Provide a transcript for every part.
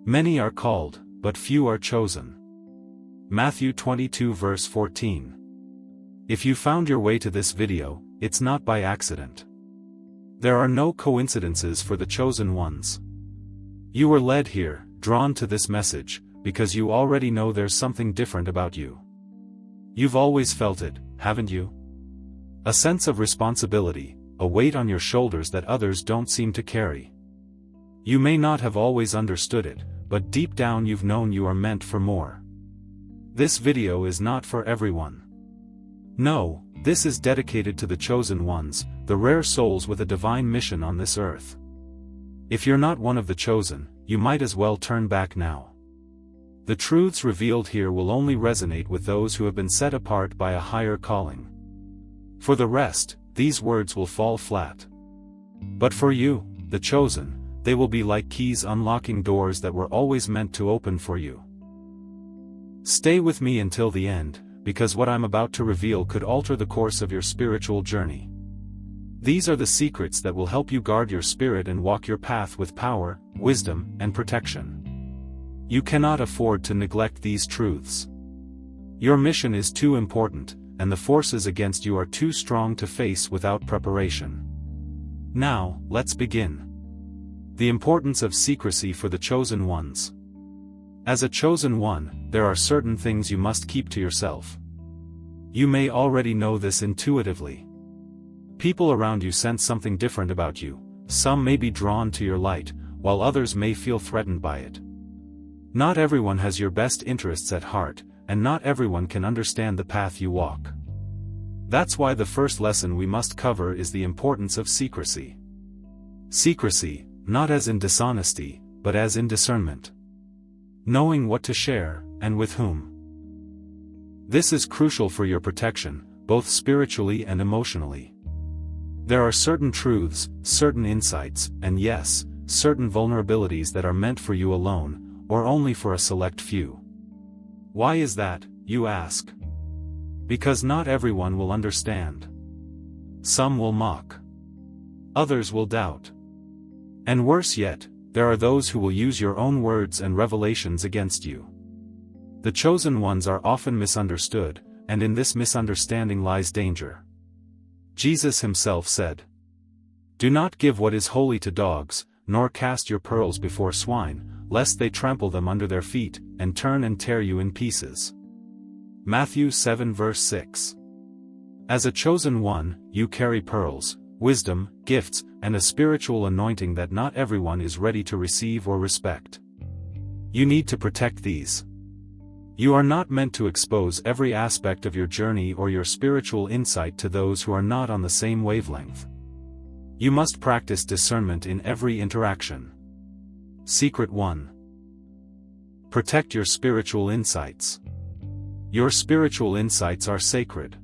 Many are called, but few are chosen. Matthew 22 verse 14. If you found your way to this video, it's not by accident. There are no coincidences for the chosen ones. You were led here, drawn to this message, because you already know there's something different about you. You've always felt it, haven't you? A sense of responsibility, a weight on your shoulders that others don't seem to carry. You may not have always understood it, but deep down you've known you are meant for more. This video is not for everyone. No, this is dedicated to the chosen ones, the rare souls with a divine mission on this earth. If you're not one of the chosen, you might as well turn back now. The truths revealed here will only resonate with those who have been set apart by a higher calling. For the rest, these words will fall flat. But for you, the chosen, they will be like keys unlocking doors that were always meant to open for you. Stay with me until the end, because what I'm about to reveal could alter the course of your spiritual journey. These are the secrets that will help you guard your spirit and walk your path with power, wisdom, and protection. You cannot afford to neglect these truths. Your mission is too important, and the forces against you are too strong to face without preparation. Now, let's begin. The importance of secrecy for the chosen ones. As a chosen one, there are certain things you must keep to yourself. You may already know this intuitively. People around you sense something different about you. Some may be drawn to your light, while others may feel threatened by it. Not everyone has your best interests at heart, and not everyone can understand the path you walk. That's why the first lesson we must cover is the importance of secrecy. Secrecy, not as in dishonesty, but as in discernment. Knowing what to share, and with whom. This is crucial for your protection, both spiritually and emotionally. There are certain truths, certain insights, and yes, certain vulnerabilities that are meant for you alone, or only for a select few. Why is that, you ask? Because not everyone will understand. Some will mock. Others will doubt. And worse yet, there are those who will use your own words and revelations against you. The chosen ones are often misunderstood, and in this misunderstanding lies danger. Jesus himself said, "Do not give what is holy to dogs, nor cast your pearls before swine, lest they trample them under their feet, and turn and tear you in pieces." Matthew 7 verse 6. As a chosen one, you carry pearls, wisdom, gifts, and a spiritual anointing that not everyone is ready to receive or respect. You need to protect these. You are not meant to expose every aspect of your journey or your spiritual insight to those who are not on the same wavelength. You must practice discernment in every interaction. Secret 1. Protect your spiritual insights. Your spiritual insights are sacred.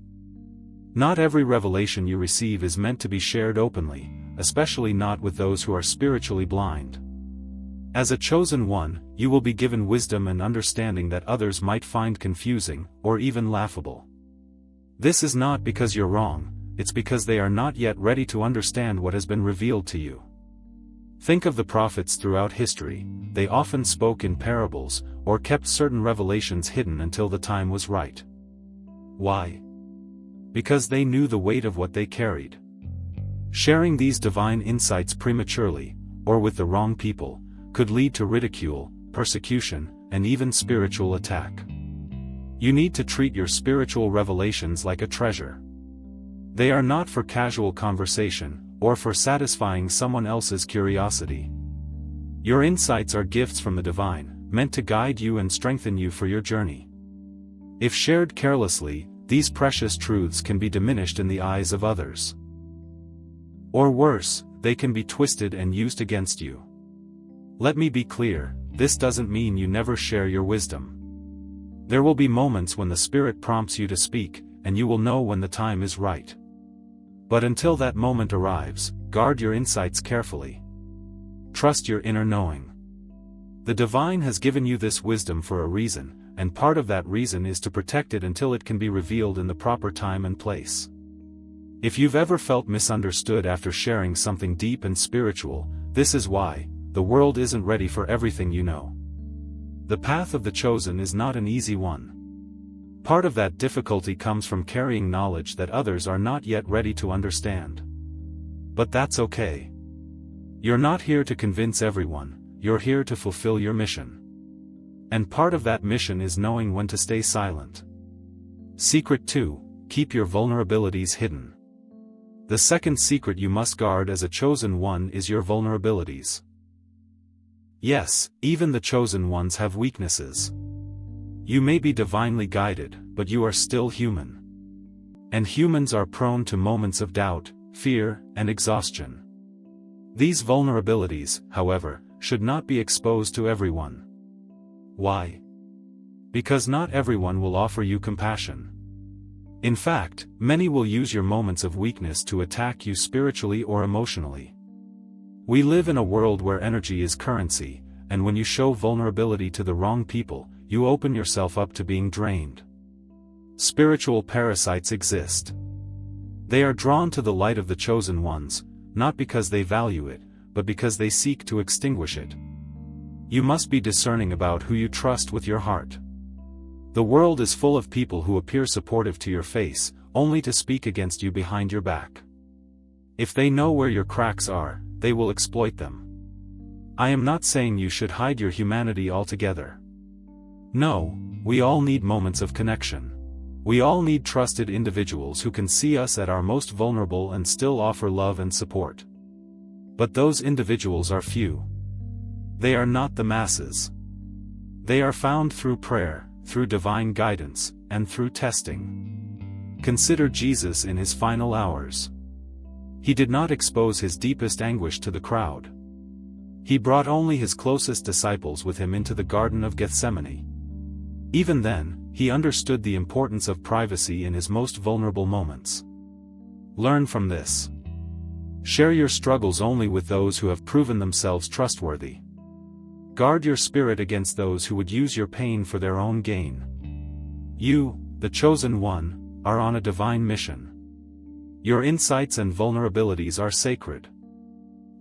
Not every revelation you receive is meant to be shared openly, especially not with those who are spiritually blind. As a chosen one, you will be given wisdom and understanding that others might find confusing, or even laughable. This is not because you're wrong, it's because they are not yet ready to understand what has been revealed to you. Think of the prophets throughout history. They often spoke in parables, or kept certain revelations hidden until the time was right. Why? Because they knew the weight of what they carried. Sharing these divine insights prematurely, or with the wrong people, could lead to ridicule, persecution, and even spiritual attack. You need to treat your spiritual revelations like a treasure. They are not for casual conversation, or for satisfying someone else's curiosity. Your insights are gifts from the divine, meant to guide you and strengthen you for your journey. If shared carelessly, these precious truths can be diminished in the eyes of others. Or worse, they can be twisted and used against you. Let me be clear, this doesn't mean you never share your wisdom. There will be moments when the Spirit prompts you to speak, and you will know when the time is right. But until that moment arrives, guard your insights carefully. Trust your inner knowing. The divine has given you this wisdom for a reason, and part of that reason is to protect it until it can be revealed in the proper time and place. If you've ever felt misunderstood after sharing something deep and spiritual, this is why. The world isn't ready for everything you know. The path of the chosen is not an easy one. Part of that difficulty comes from carrying knowledge that others are not yet ready to understand. But that's okay. You're not here to convince everyone, you're here to fulfill your mission. And part of that mission is knowing when to stay silent. Secret 2, keep your vulnerabilities hidden. The second secret you must guard as a chosen one is your vulnerabilities. Yes, even the chosen ones have weaknesses. You may be divinely guided, but you are still human. And humans are prone to moments of doubt, fear, and exhaustion. These vulnerabilities, however, should not be exposed to everyone. Why? Because not everyone will offer you compassion. In fact, many will use your moments of weakness to attack you spiritually or emotionally. We live in a world where energy is currency, and when you show vulnerability to the wrong people, you open yourself up to being drained. Spiritual parasites exist. They are drawn to the light of the chosen ones, not because they value it, but because they seek to extinguish it. You must be discerning about who you trust with your heart. The world is full of people who appear supportive to your face, only to speak against you behind your back. If they know where your cracks are, they will exploit them. I am not saying you should hide your humanity altogether. No, we all need moments of connection. We all need trusted individuals who can see us at our most vulnerable and still offer love and support. But those individuals are few. They are not the masses. They are found through prayer, through divine guidance, and through testing. Consider Jesus in his final hours. He did not expose his deepest anguish to the crowd. He brought only his closest disciples with him into the Garden of Gethsemane. Even then, he understood the importance of privacy in his most vulnerable moments. Learn from this. Share your struggles only with those who have proven themselves trustworthy. Guard your spirit against those who would use your pain for their own gain. You, the chosen one, are on a divine mission. Your insights and vulnerabilities are sacred.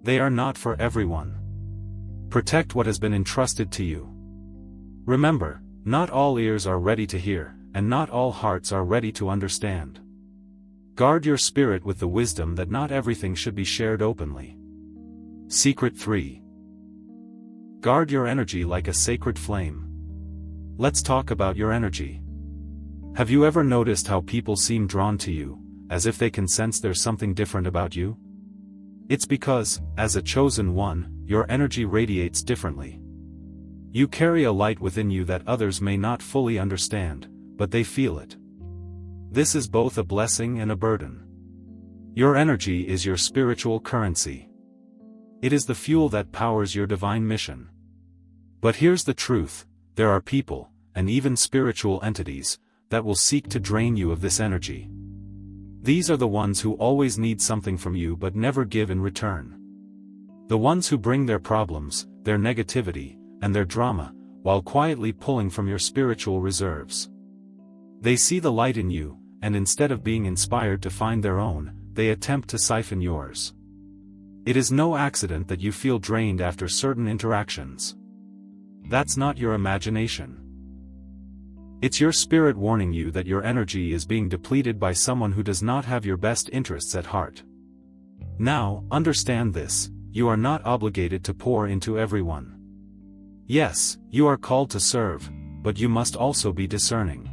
They are not for everyone. Protect what has been entrusted to you. Remember, not all ears are ready to hear, and not all hearts are ready to understand. Guard your spirit with the wisdom that not everything should be shared openly. Secret 3. Guard your energy like a sacred flame. Let's talk about your energy. Have you ever noticed how people seem drawn to you, as if they can sense there's something different about you? It's because, as a chosen one, your energy radiates differently. You carry a light within you that others may not fully understand, but they feel it. This is both a blessing and a burden. Your energy is your spiritual currency. It is the fuel that powers your divine mission. But here's the truth, there are people, and even spiritual entities, that will seek to drain you of this energy. These are the ones who always need something from you but never give in return. The ones who bring their problems, their negativity, and their drama, while quietly pulling from your spiritual reserves. They see the light in you, and instead of being inspired to find their own, they attempt to siphon yours. It is no accident that you feel drained after certain interactions. That's not your imagination. It's your spirit warning you that your energy is being depleted by someone who does not have your best interests at heart. Now, understand this, you are not obligated to pour into everyone. Yes, you are called to serve, but you must also be discerning.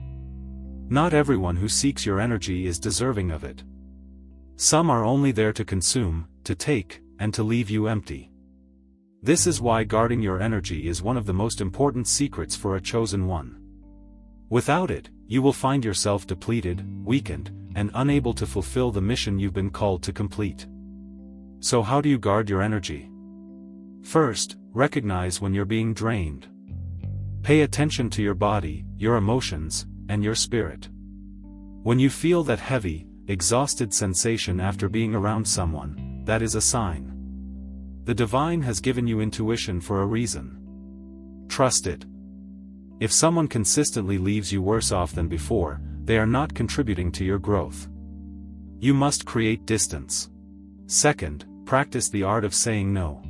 Not everyone who seeks your energy is deserving of it. Some are only there to consume, to take, and to leave you empty. This is why guarding your energy is one of the most important secrets for a chosen one. Without it, you will find yourself depleted, weakened, and unable to fulfill the mission you've been called to complete. So how do you guard your energy? First, recognize when you're being drained. Pay attention to your body, your emotions, and your spirit. When you feel that heavy, exhausted sensation after being around someone, that is a sign. The divine has given you intuition for a reason. Trust it. If someone consistently leaves you worse off than before, they are not contributing to your growth. You must create distance. Second, practice the art of saying no.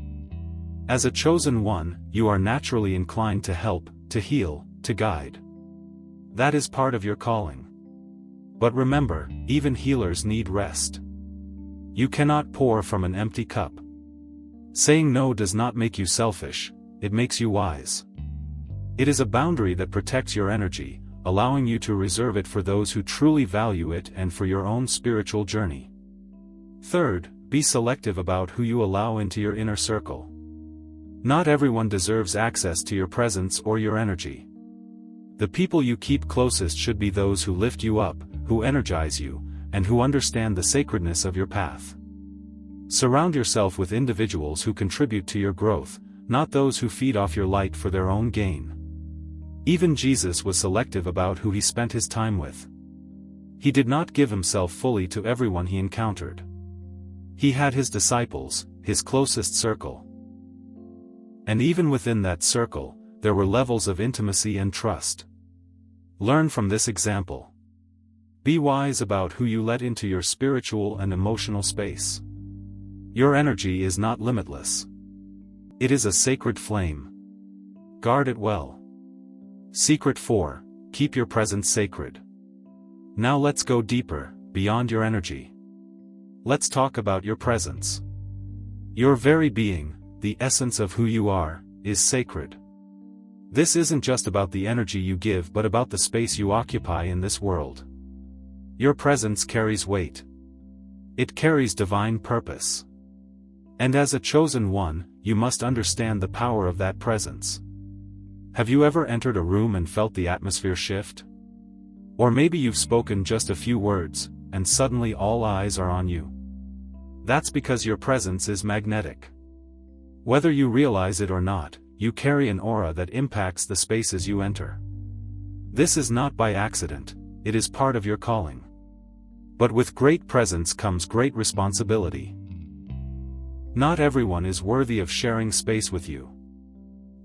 As a chosen one, you are naturally inclined to help, to heal, to guide. That is part of your calling. But remember, even healers need rest. You cannot pour from an empty cup. Saying no does not make you selfish, it makes you wise. It is a boundary that protects your energy, allowing you to reserve it for those who truly value it and for your own spiritual journey. Third, be selective about who you allow into your inner circle. Not everyone deserves access to your presence or your energy. The people you keep closest should be those who lift you up, who energize you, and who understand the sacredness of your path. Surround yourself with individuals who contribute to your growth, not those who feed off your light for their own gain. Even Jesus was selective about who he spent his time with. He did not give himself fully to everyone he encountered. He had his disciples, his closest circle. And even within that circle, there were levels of intimacy and trust. Learn from this example. Be wise about who you let into your spiritual and emotional space. Your energy is not limitless. It is a sacred flame. Guard it well. Secret 4, keep your presence sacred. Now let's go deeper, beyond your energy. Let's talk about your presence. Your very being, the essence of who you are, is sacred. This isn't just about the energy you give but about the space you occupy in this world. Your presence carries weight. It carries divine purpose. And as a chosen one, you must understand the power of that presence. Have you ever entered a room and felt the atmosphere shift? Or maybe you've spoken just a few words, and suddenly all eyes are on you. That's because your presence is magnetic. Whether you realize it or not, you carry an aura that impacts the spaces you enter. This is not by accident, it is part of your calling. But with great presence comes great responsibility. Not everyone is worthy of sharing space with you.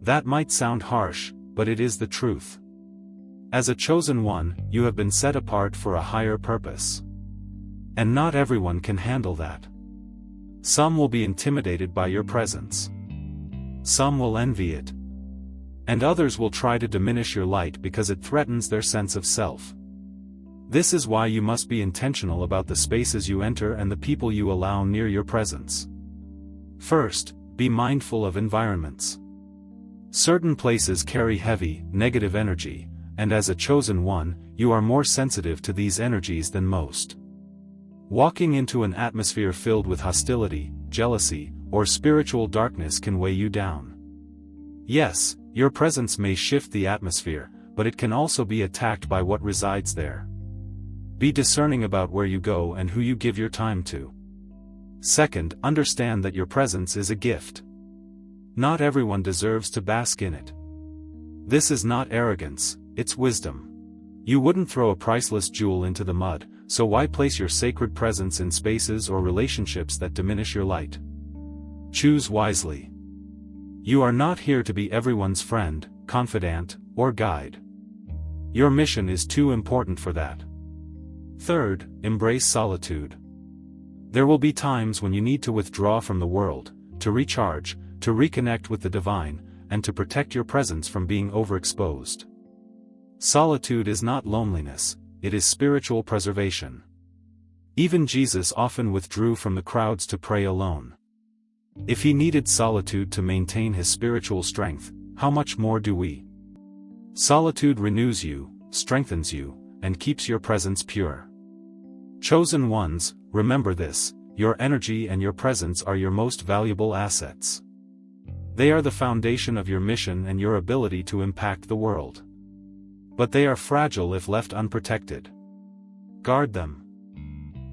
That might sound harsh, but it is the truth. As a chosen one, you have been set apart for a higher purpose. And not everyone can handle that. Some will be intimidated by your presence. Some will envy it. And others will try to diminish your light because it threatens their sense of self. This is why you must be intentional about the spaces you enter and the people you allow near your presence. First, be mindful of environments. Certain places carry heavy, negative energy, and as a chosen one, you are more sensitive to these energies than most. Walking into an atmosphere filled with hostility, jealousy, or spiritual darkness can weigh you down. Yes, your presence may shift the atmosphere, but it can also be attacked by what resides there. Be discerning about where you go and who you give your time to. Second, understand that your presence is a gift. Not everyone deserves to bask in it. This is not arrogance, it's wisdom. You wouldn't throw a priceless jewel into the mud, so why place your sacred presence in spaces or relationships that diminish your light? Choose wisely. You are not here to be everyone's friend, confidant, or guide. Your mission is too important for that. Third, embrace solitude. There will be times when you need to withdraw from the world, to recharge, to reconnect with the divine, and to protect your presence from being overexposed. Solitude is not loneliness, it is spiritual preservation. Even Jesus often withdrew from the crowds to pray alone. If he needed solitude to maintain his spiritual strength, how much more do we? Solitude renews you, strengthens you, and keeps your presence pure. Chosen ones, remember this, your energy and your presence are your most valuable assets. They are the foundation of your mission and your ability to impact the world. But they are fragile if left unprotected. Guard them.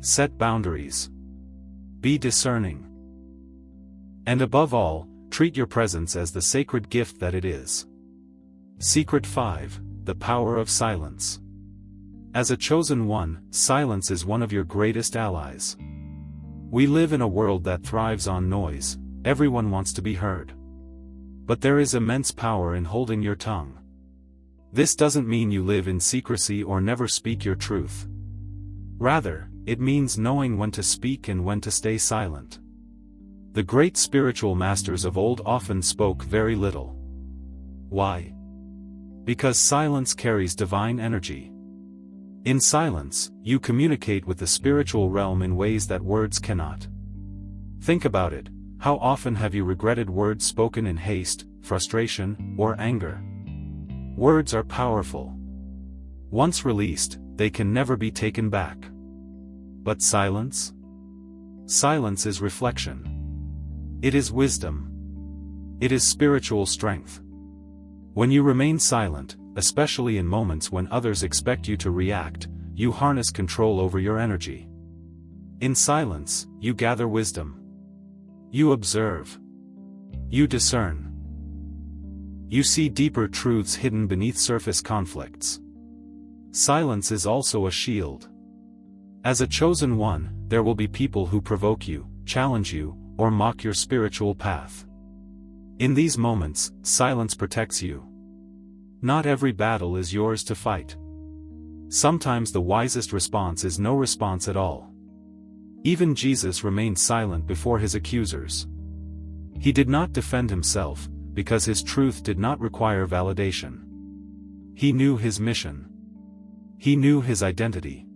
Set boundaries. Be discerning. And above all, treat your presence as the sacred gift that it is. Secret 5, the power of silence. As a chosen one, silence is one of your greatest allies. We live in a world that thrives on noise, everyone wants to be heard. But there is immense power in holding your tongue. This doesn't mean you live in secrecy or never speak your truth. Rather, it means knowing when to speak and when to stay silent. The great spiritual masters of old often spoke very little. Why? Because silence carries divine energy. In silence, you communicate with the spiritual realm in ways that words cannot. Think about it. How often have you regretted words spoken in haste, frustration, or anger? Words are powerful. Once released, they can never be taken back. But silence? Silence is reflection. It is wisdom. It is spiritual strength. When you remain silent, especially in moments when others expect you to react, you harness control over your energy. In silence, you gather wisdom. You observe. You discern. You see deeper truths hidden beneath surface conflicts. Silence is also a shield. As a chosen one, there will be people who provoke you, challenge you, or mock your spiritual path. In these moments, silence protects you. Not every battle is yours to fight. Sometimes the wisest response is no response at all. Even Jesus remained silent before his accusers. He did not defend himself, because his truth did not require validation. He knew his mission. He knew his identity.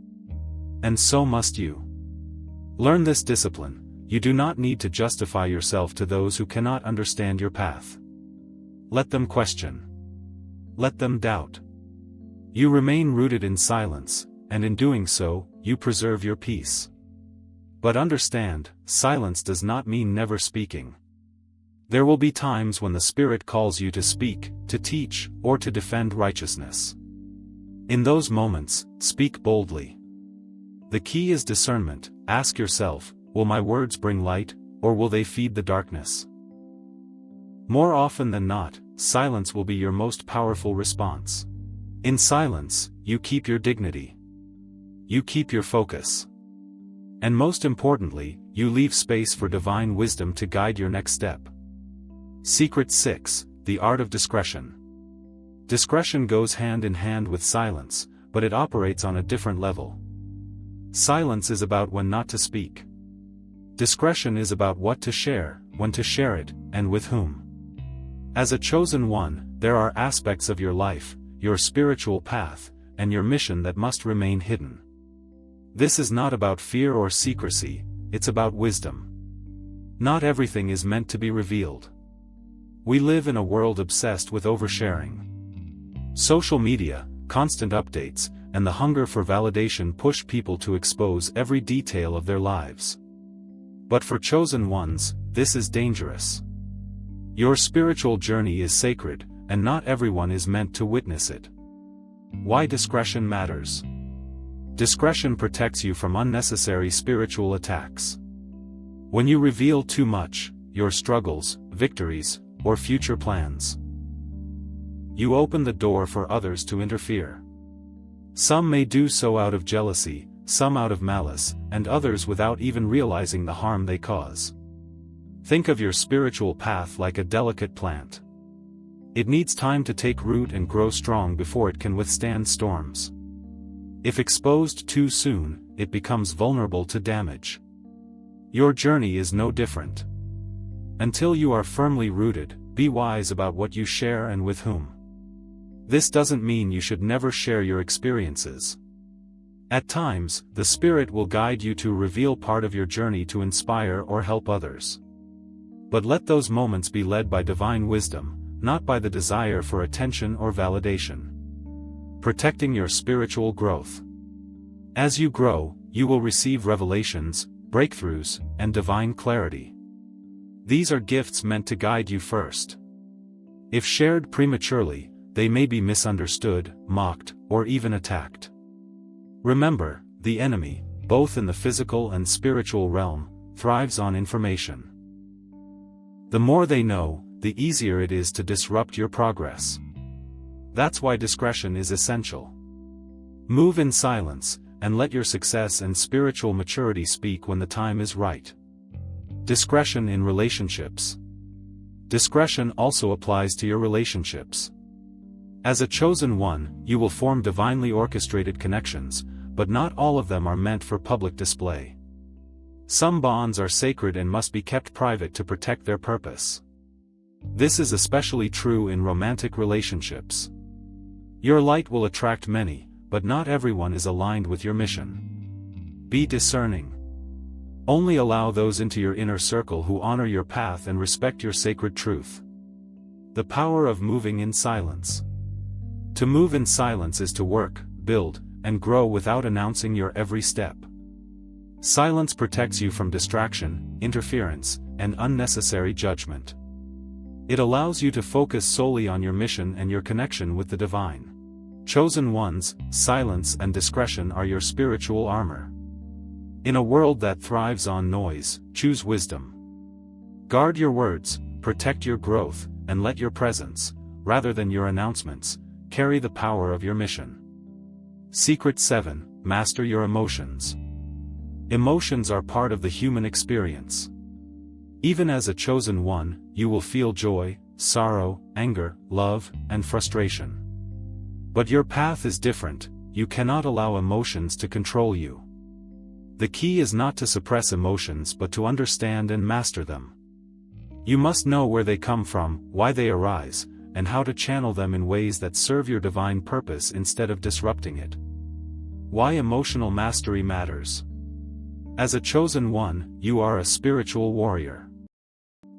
And so must you. Learn this discipline. You do not need to justify yourself to those who cannot understand your path. Let them question. Let them doubt. You remain rooted in silence, and in doing so, you preserve your peace. But understand, silence does not mean never speaking. There will be times when the Spirit calls you to speak, to teach, or to defend righteousness. In those moments, speak boldly. The key is discernment. Ask yourself, will my words bring light, or will they feed the darkness? More often than not, silence will be your most powerful response. In silence, you keep your dignity. You keep your focus. And most importantly, you leave space for divine wisdom to guide your next step. Secret 6, the art of discretion. Discretion goes hand in hand with silence, but it operates on a different level. Silence is about when not to speak. Discretion is about what to share, when to share it, and with whom. As a chosen one, there are aspects of your life, your spiritual path, and your mission that must remain hidden. This is not about fear or secrecy, it's about wisdom. Not everything is meant to be revealed. We live in a world obsessed with oversharing. Social media, constant updates, and the hunger for validation push people to expose every detail of their lives. But for chosen ones, this is dangerous. Your spiritual journey is sacred, and not everyone is meant to witness it. Why discretion matters. Discretion protects you from unnecessary spiritual attacks. When you reveal too much, your struggles, victories, or future plans, you open the door for others to interfere. Some may do so out of jealousy, some out of malice, and others without even realizing the harm they cause. Think of your spiritual path like a delicate plant. It needs time to take root and grow strong before it can withstand storms. If exposed too soon, it becomes vulnerable to damage. Your journey is no different. Until you are firmly rooted, be wise about what you share and with whom. This doesn't mean you should never share your experiences. At times, the Spirit will guide you to reveal part of your journey to inspire or help others. But let those moments be led by divine wisdom, not by the desire for attention or validation. Protecting your spiritual growth. As you grow, you will receive revelations, breakthroughs, and divine clarity. These are gifts meant to guide you first. If shared prematurely, they may be misunderstood, mocked, or even attacked. Remember, the enemy, both in the physical and spiritual realm, thrives on information. The more they know, the easier it is to disrupt your progress. That's why discretion is essential. Move in silence, and let your success and spiritual maturity speak when the time is right. Discretion in relationships. Discretion also applies to your relationships. As a chosen one, you will form divinely orchestrated connections, but not all of them are meant for public display. Some bonds are sacred and must be kept private to protect their purpose. This is especially true in romantic relationships. Your light will attract many, but not everyone is aligned with your mission. Be discerning. Only allow those into your inner circle who honor your path and respect your sacred truth. The power of moving in silence. To move in silence is to work, build, and grow without announcing your every step. Silence protects you from distraction, interference, and unnecessary judgment. It allows you to focus solely on your mission and your connection with the divine. Chosen ones, silence and discretion are your spiritual armor. In a world that thrives on noise, choose wisdom. Guard your words, protect your growth, and let your presence, rather than your announcements, carry the power of your mission. Secret 7. Master your emotions. Emotions are part of the human experience. Even as a chosen one, you will feel joy, sorrow, anger, love, and frustration. But your path is different. You cannot allow emotions to control you. The key is not to suppress emotions but to understand and master them. You must know where they come from, why they arise, and how to channel them in ways that serve your divine purpose instead of disrupting it. Why emotional mastery matters. As a chosen one, you are a spiritual warrior.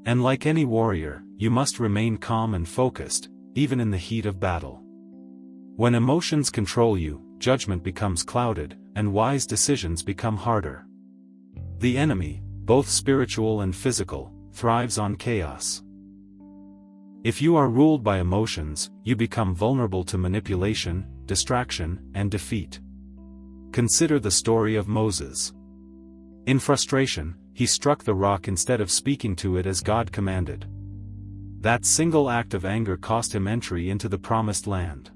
And like any warrior, you must remain calm and focused, even in the heat of battle. When emotions control you, judgment becomes clouded, and wise decisions become harder. The enemy, both spiritual and physical, thrives on chaos. If you are ruled by emotions, you become vulnerable to manipulation, distraction, and defeat. Consider the story of Moses. In frustration, he struck the rock instead of speaking to it as God commanded. That single act of anger cost him entry into the promised land.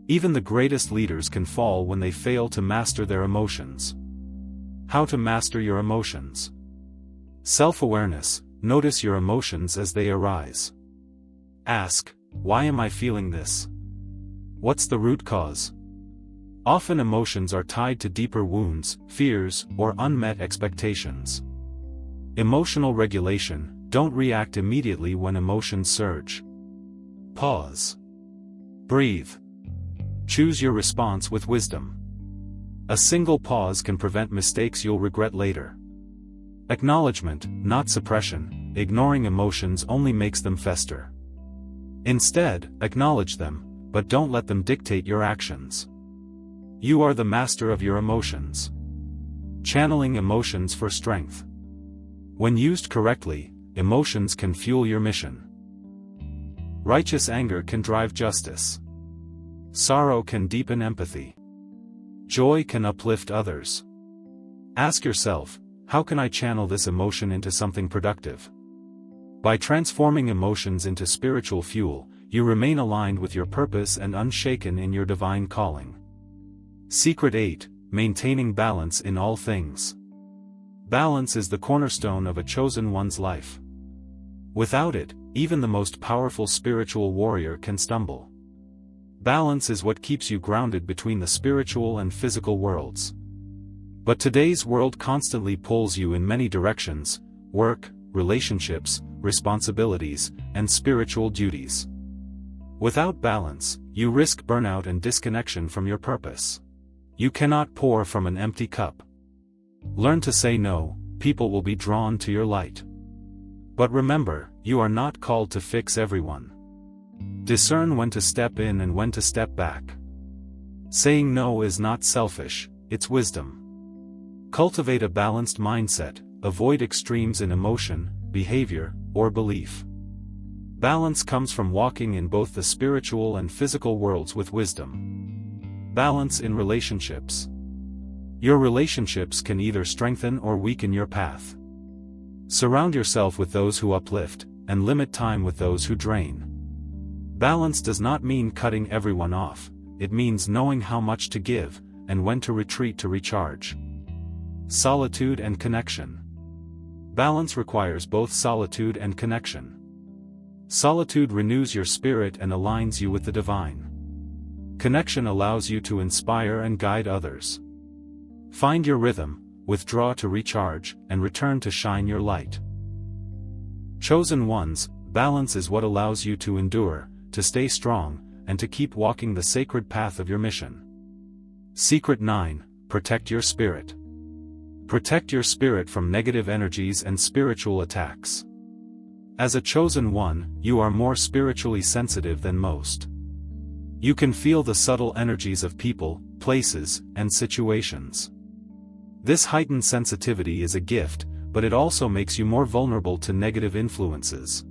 Even the greatest leaders can fall when they fail to master their emotions. How to master your emotions. Self-awareness. Notice your emotions as they arise. Ask, why am I feeling this? What's the root cause? Often emotions are tied to deeper wounds, fears, or unmet expectations. Emotional regulation. Don't react immediately when emotions surge. Pause. Breathe. Choose your response with wisdom. A single pause can prevent mistakes you'll regret later. Acknowledgement, not suppression. Ignoring emotions only makes them fester. Instead, acknowledge them, but don't let them dictate your actions. You are the master of your emotions. Channeling emotions for strength. When used correctly, emotions can fuel your mission. Righteous anger can drive justice. Sorrow can deepen empathy. Joy can uplift others. Ask yourself, how can I channel this emotion into something productive? By transforming emotions into spiritual fuel, you remain aligned with your purpose and unshaken in your divine calling. Secret 8. Maintaining balance in all things. Balance is the cornerstone of a chosen one's life. Without it, even the most powerful spiritual warrior can stumble. Balance is what keeps you grounded between the spiritual and physical worlds. But today's world constantly pulls you in many directions: work, relationships, responsibilities, and spiritual duties. Without balance, you risk burnout and disconnection from your purpose. You cannot pour from an empty cup. Learn to say no. People will be drawn to your light. But remember, you are not called to fix everyone. Discern when to step in and when to step back. Saying no is not selfish, it's wisdom. Cultivate a balanced mindset, avoid extremes in emotion, behavior, or belief. Balance comes from walking in both the spiritual and physical worlds with wisdom. Balance in relationships. Your relationships can either strengthen or weaken your path. Surround yourself with those who uplift, and limit time with those who drain. Balance does not mean cutting everyone off, it means knowing how much to give, and when to retreat to recharge. Solitude and connection. Balance requires both solitude and connection. Solitude renews your spirit and aligns you with the divine. Connection allows you to inspire and guide others. Find your rhythm, withdraw to recharge, and return to shine your light. Chosen ones, balance is what allows you to endure, to stay strong, and to keep walking the sacred path of your mission. Secret 9. Protect your spirit. Protect your spirit from negative energies and spiritual attacks. As a chosen one, you are more spiritually sensitive than most. You can feel the subtle energies of people, places, and situations. This heightened sensitivity is a gift, but it also makes you more vulnerable to negative influences.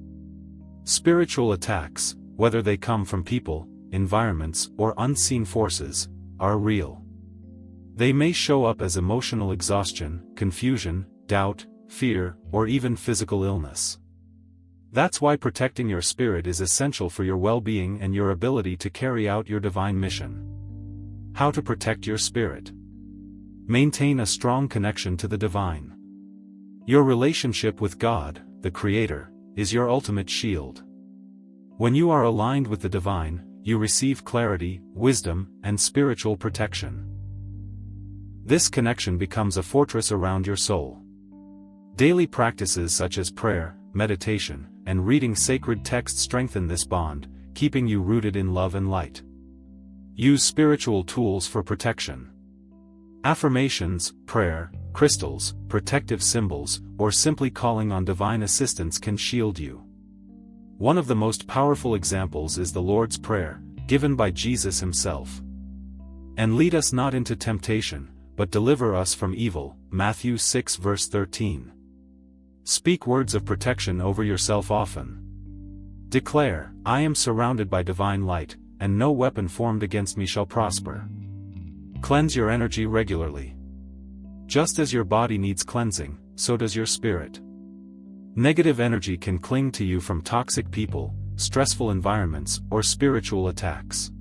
Spiritual attacks, whether they come from people, environments, or unseen forces, are real. They may show up as emotional exhaustion, confusion, doubt, fear, or even physical illness. That's why protecting your spirit is essential for your well-being and your ability to carry out your divine mission. How to protect your spirit? Maintain a strong connection to the divine. Your relationship with God, the Creator, is your ultimate shield. When you are aligned with the divine, you receive clarity, wisdom, and spiritual protection. This connection becomes a fortress around your soul. Daily practices such as prayer, meditation, and reading sacred texts strengthen this bond, keeping you rooted in love and light. Use spiritual tools for protection. Affirmations, prayer, crystals, protective symbols, or simply calling on divine assistance can shield you. One of the most powerful examples is the Lord's Prayer, given by Jesus himself. And lead us not into temptation, but deliver us from evil, Matthew 6 verse 13. Speak words of protection over yourself often. Declare, I am surrounded by divine light, and no weapon formed against me shall prosper. Cleanse your energy regularly. Just as your body needs cleansing, so does your spirit. Negative energy can cling to you from toxic people, stressful environments, or spiritual attacks.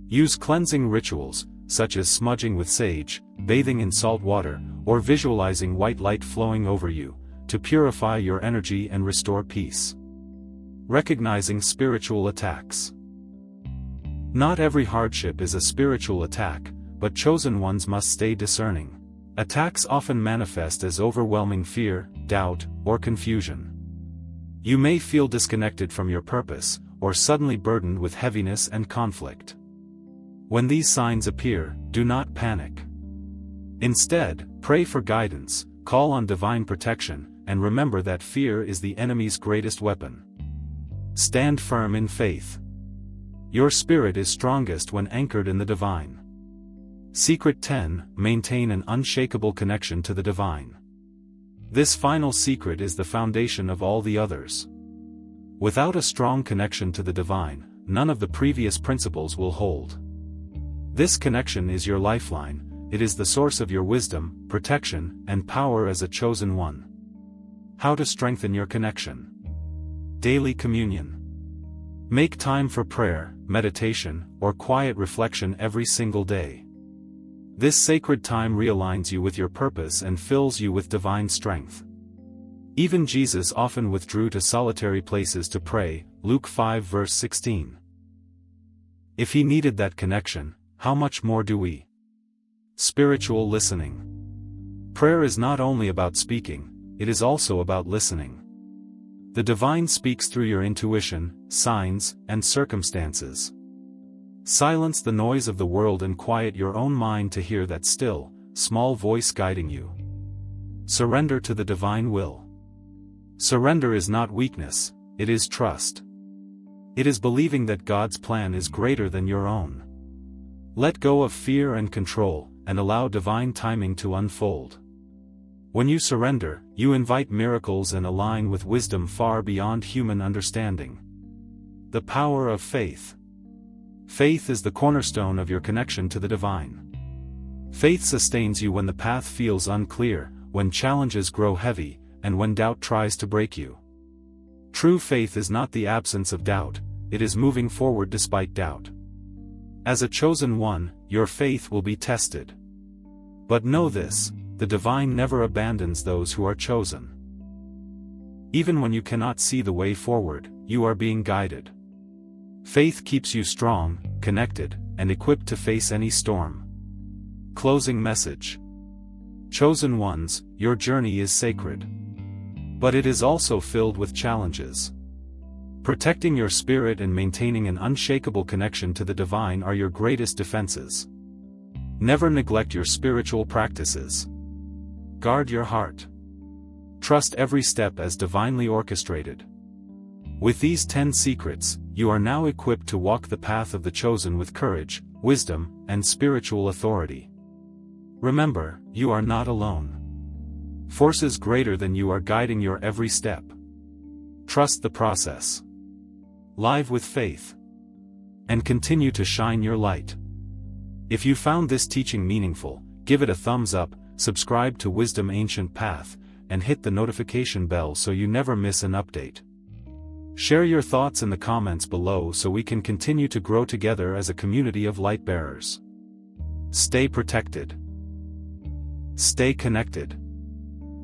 Use cleansing rituals, such as smudging with sage, bathing in salt water, or visualizing white light flowing over you, to purify your energy and restore peace. Recognizing spiritual attacks. Not every hardship is a spiritual attack, but chosen ones must stay discerning. Attacks often manifest as overwhelming fear, doubt, or confusion. You may feel disconnected from your purpose, or suddenly burdened with heaviness and conflict. When these signs appear, do not panic. Instead, pray for guidance, call on divine protection, and remember that fear is the enemy's greatest weapon. Stand firm in faith. Your spirit is strongest when anchored in the divine. Secret 10. Maintain an unshakable connection to the divine. This final secret is the foundation of all the others. Without a strong connection to the divine, none of the previous principles will hold. This connection is your lifeline, it is the source of your wisdom, protection, and power as a chosen one. How to strengthen your connection? Daily communion. Make time for prayer, meditation, or quiet reflection every single day. This sacred time realigns you with your purpose and fills you with divine strength. Even Jesus often withdrew to solitary places to pray, Luke 5 verse 16. If he needed that connection, how much more do we? Spiritual listening. Prayer is not only about speaking, it is also about listening. The divine speaks through your intuition, signs, and circumstances. Silence the noise of the world and quiet your own mind to hear that still, small voice guiding you. Surrender to the divine will. Surrender is not weakness, it is trust. It is believing that God's plan is greater than your own. Let go of fear and control, and allow divine timing to unfold. When you surrender, you invite miracles and align with wisdom far beyond human understanding. The power of faith. Faith is the cornerstone of your connection to the divine. Faith sustains you when the path feels unclear, when challenges grow heavy, and when doubt tries to break you. True faith is not the absence of doubt, it is moving forward despite doubt. As a chosen one, your faith will be tested. But know this, the divine never abandons those who are chosen. Even when you cannot see the way forward, you are being guided. Faith keeps you strong, connected, and equipped to face any storm. Closing message. Chosen ones, your journey is sacred. But it is also filled with challenges. Protecting your spirit and maintaining an unshakable connection to the divine are your greatest defenses. Never neglect your spiritual practices. Guard your heart. Trust every step as divinely orchestrated. With these 10 secrets, you are now equipped to walk the path of the chosen with courage, wisdom, and spiritual authority. Remember, you are not alone. Forces greater than you are guiding your every step. Trust the process. Live with faith. And continue to shine your light. If you found this teaching meaningful, give it a thumbs up, subscribe to Wisdom Ancient Path, and hit the notification bell so you never miss an update. Share your thoughts in the comments below so we can continue to grow together as a community of light bearers. Stay protected. Stay connected.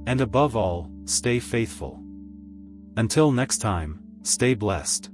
And above all, stay faithful. Until next time, stay blessed.